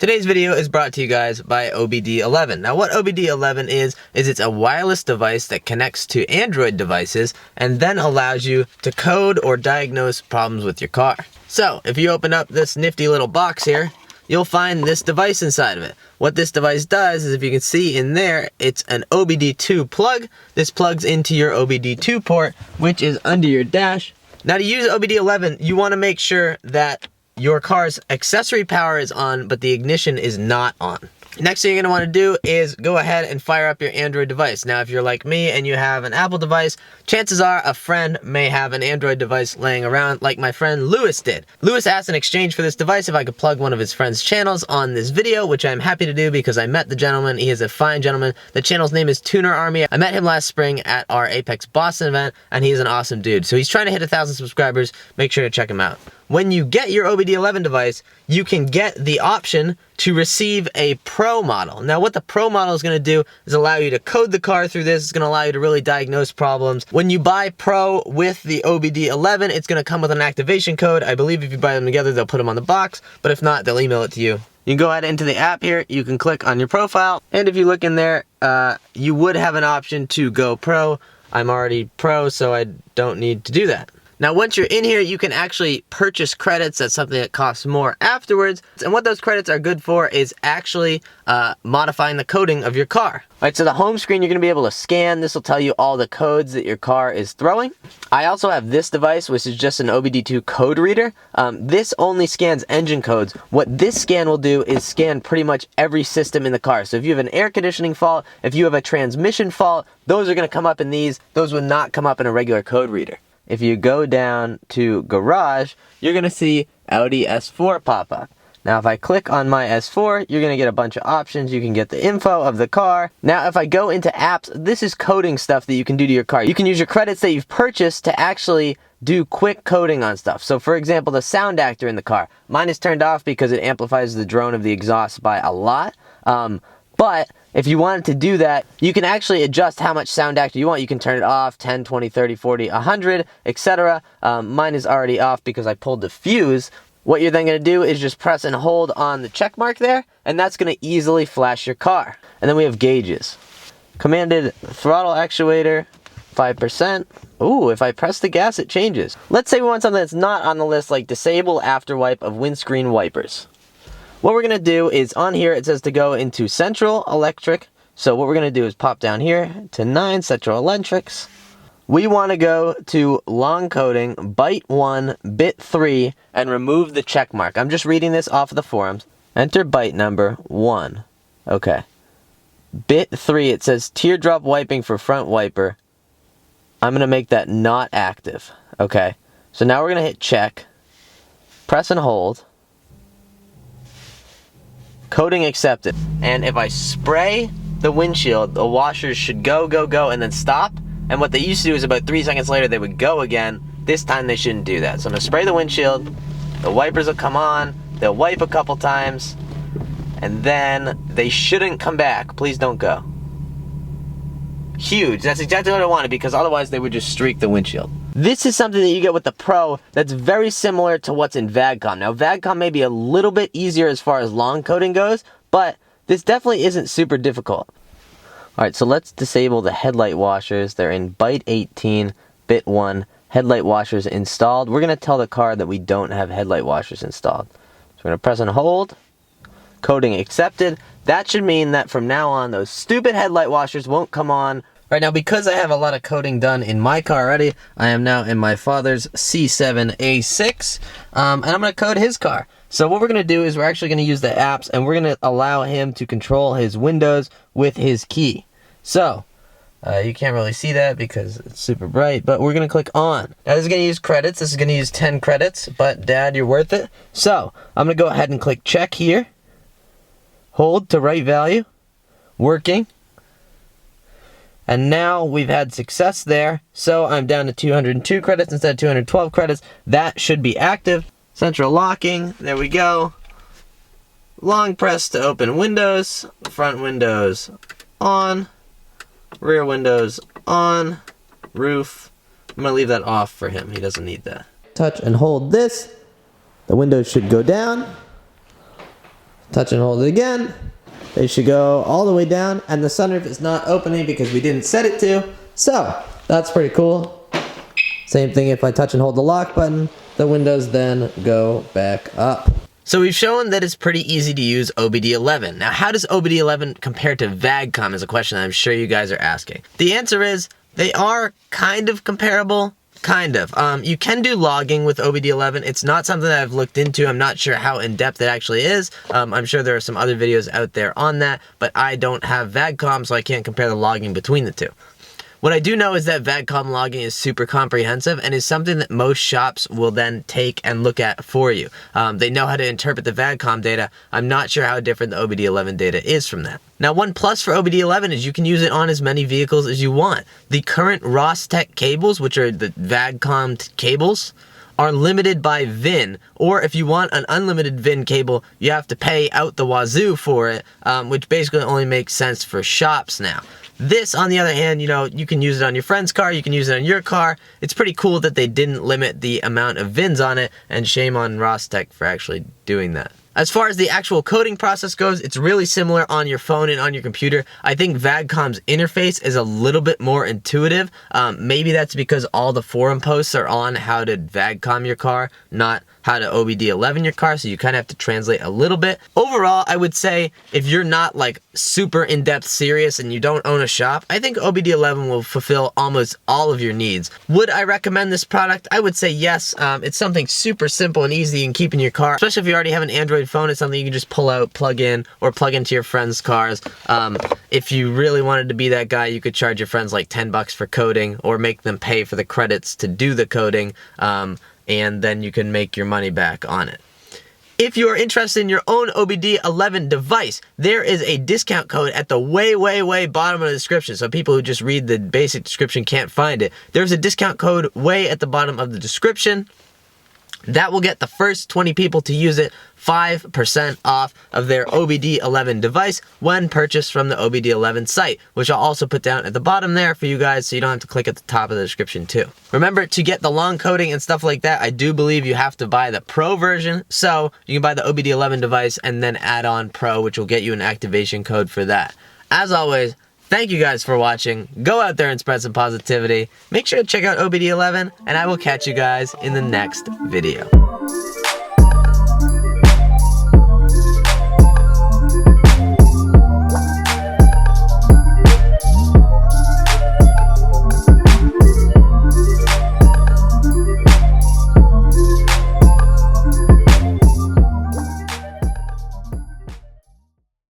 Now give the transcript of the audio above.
Today's video is brought to you guys by OBDeleven. Now what OBDeleven is it's a wireless device that connects to Android devices and then allows you to code or diagnose problems with your car. So if you open up this nifty little box here, you'll find this device inside of it. What this device does is, if you can see in there, it's an OBD2 plug. This plugs into your OBD2 port, which is under your dash. Now to use OBDeleven, you want to make sure that your car's accessory power is on, but the ignition is not on. Next thing you're going to want to do is go ahead and fire up your Android device. Now, if you're like me and you have an Apple device, chances are a friend may have an Android device laying around, like my friend Lewis did. Lewis asked in exchange for this device if I could plug one of his friend's channels on this video, which I'm happy to do because I met the gentleman. He is a fine gentleman. The channel's name is Tuner Army. I met him last spring at our Apex Boston event, and he's an awesome dude. So he's trying to hit 1,000 subscribers. Make sure to check him out. When you get your OBDeleven device, you can get the option to receive a Pro model. Now what the Pro model is going to do is allow you to code the car through this. It's going to allow you to really diagnose problems. When you buy Pro with the OBDeleven, it's going to come with an activation code. I believe if you buy them together, they'll put them on the box, but if not, they'll email it to you. You can go ahead into the app here, you can click on your profile, and if you look in there, you would have an option to go Pro. I'm already Pro, so I don't need to do that. Now, once you're in here, you can actually purchase credits. That's something that costs more afterwards. And what those credits are good for is actually modifying the coding of your car. All right, so the home screen, you're going to be able to scan. This will tell you all the codes that your car is throwing. I also have this device, which is just an OBD2 code reader. This only scans engine codes. What this scan will do is scan pretty much every system in the car. So if you have an air conditioning fault, if you have a transmission fault, those are going to come up in these. Those would not come up in a regular code reader. If you go down to Garage, you're going to see Audi S4 pop up. Now if I click on my S4, you're going to get a bunch of options. You can get the info of the car. Now if I go into apps, this is coding stuff that you can do to your car. You can use your credits that you've purchased to actually do quick coding on stuff. So for example, the sound actor in the car. Mine is turned off because it amplifies the drone of the exhaust by a lot. But if you wanted to do that, you can actually adjust how much sound actor you want. You can turn it off, 10, 20, 30, 40, 100, etc. Mine is already off because I pulled the fuse. What you're then going to do is just press and hold on the check mark there, and that's going to easily flash your car. And then we have gauges. Commanded throttle actuator, 5%. Ooh, if I press the gas, it changes. Let's say we want something that's not on the list, like disable after wipe of windscreen wipers. What we're going to do is, on here it says to go into Central Electric. So what we're going to do is pop down here to 9 Central Electrics. We want to go to long coding, byte 1, bit 3, and remove the check mark. I'm just reading this off of the forums. Enter byte number 1. Okay. Bit 3, it says teardrop wiping for front wiper. I'm going to make that not active. Okay. So now we're going to hit check. Press and hold. Coding accepted. And if I spray the windshield, the washers should go, and then stop. And what they used to do is about 3 seconds later, they would go again. This time they shouldn't do that. So I'm gonna spray the windshield, the wipers will come on, they'll wipe a couple times, and then they shouldn't come back. Please don't go. Huge. That's exactly what I wanted, because otherwise they would just streak the windshield. This is something that you get with the Pro that's very similar to what's in VAG-COM. Now, VAG-COM may be a little bit easier as far as long coding goes, but this definitely isn't super difficult. Alright, so let's disable the headlight washers. They're in byte 18, bit 1, headlight washers installed. We're going to tell the car that we don't have headlight washers installed. So we're going to press and hold. Coding accepted. That should mean that from now on, those stupid headlight washers won't come on. Right now, because I have a lot of coding done in my car already, I am now in my father's C7A6, and I'm going to code his car. So what we're going to do is we're actually going to use the apps, and we're going to allow him to control his windows with his key. So, you can't really see that because it's super bright, but we're going to click on. Now this is going to use credits. This is going to use 10 credits, but Dad, you're worth it. So, I'm going to go ahead and click check here. Hold to write value. Working. And now we've had success there, so I'm down to 202 credits instead of 212 credits. That should be active. Central locking, there we go. Long press to open windows, front windows on, rear windows on, roof. I'm gonna leave that off for him, he doesn't need that. Touch and hold this, the windows should go down. touch and hold it again. They should go all the way down, and the sunroof is not opening because we didn't set it to. So that's pretty cool. Same thing if I touch and hold the lock button, the windows then go back up. So we've shown that it's pretty easy to use OBDeleven. Now, how does OBDeleven compare to VAG-COM is a question that I'm sure you guys are asking. The answer is they are kind of comparable. Kind of. You can do logging with OBDeleven. It's not something that I've looked into. I'm not sure how in-depth it actually is. I'm sure there are some other videos out there on that, but I don't have VAG-COM, so I can't compare the logging between the two. What I do know is that VAG-COM logging is super comprehensive and is something that most shops will then take and look at for you. They know how to interpret the VAG-COM data. I'm not sure how different the OBDeleven data is from that. Now, one plus for OBDeleven is you can use it on as many vehicles as you want. The current Rostec cables, which are the VAG-COM cables, are limited by VIN, or if you want an unlimited VIN cable, you have to pay out the wazoo for it, which basically only makes sense for shops now. This, on the other hand, you know, you can use it on your friend's car, you can use it on your car. It's pretty cool that they didn't limit the amount of VINs on it, and shame on Rostec for actually doing that. As far as the actual coding process goes, it's really similar on your phone and on your computer. I think VAG-COM's interface is a little bit more intuitive. Maybe that's because all the forum posts are on how to VAG-COM your car, not how to OBDeleven your car, so you kind of have to translate a little bit. Overall, I would say if you're not like super in-depth serious and you don't own a shop, I think OBDeleven will fulfill almost all of your needs. Would I recommend this product? I would say yes. It's something super simple and easy you can keep in your car, especially if you already have an Android phone. It's something you can just pull out, plug in, or plug into your friend's cars. If you really wanted to be that guy, you could charge your friends like 10 bucks for coding, or make them pay for the credits to do the coding, and then you can make your money back on it. If you are interested in your own OBDeleven device, there is a discount code at the way bottom of the description. So people who just read the basic description can't find it. There's a discount code way at the bottom of the description. That will get the first 20 people to use it 5% off of their OBDeleven device when purchased from the OBDeleven site, which I'll also put down at the bottom there for you guys so you don't have to click at the top of the description too. Remember, to get the long coding and stuff like that, I do believe you have to buy the Pro version, so you can buy the OBDeleven device and then add on Pro, which will get you an activation code for that. As always, thank you guys for watching. Go out there and spread some positivity. Make sure to check out OBDeleven, and I will catch you guys in the next video.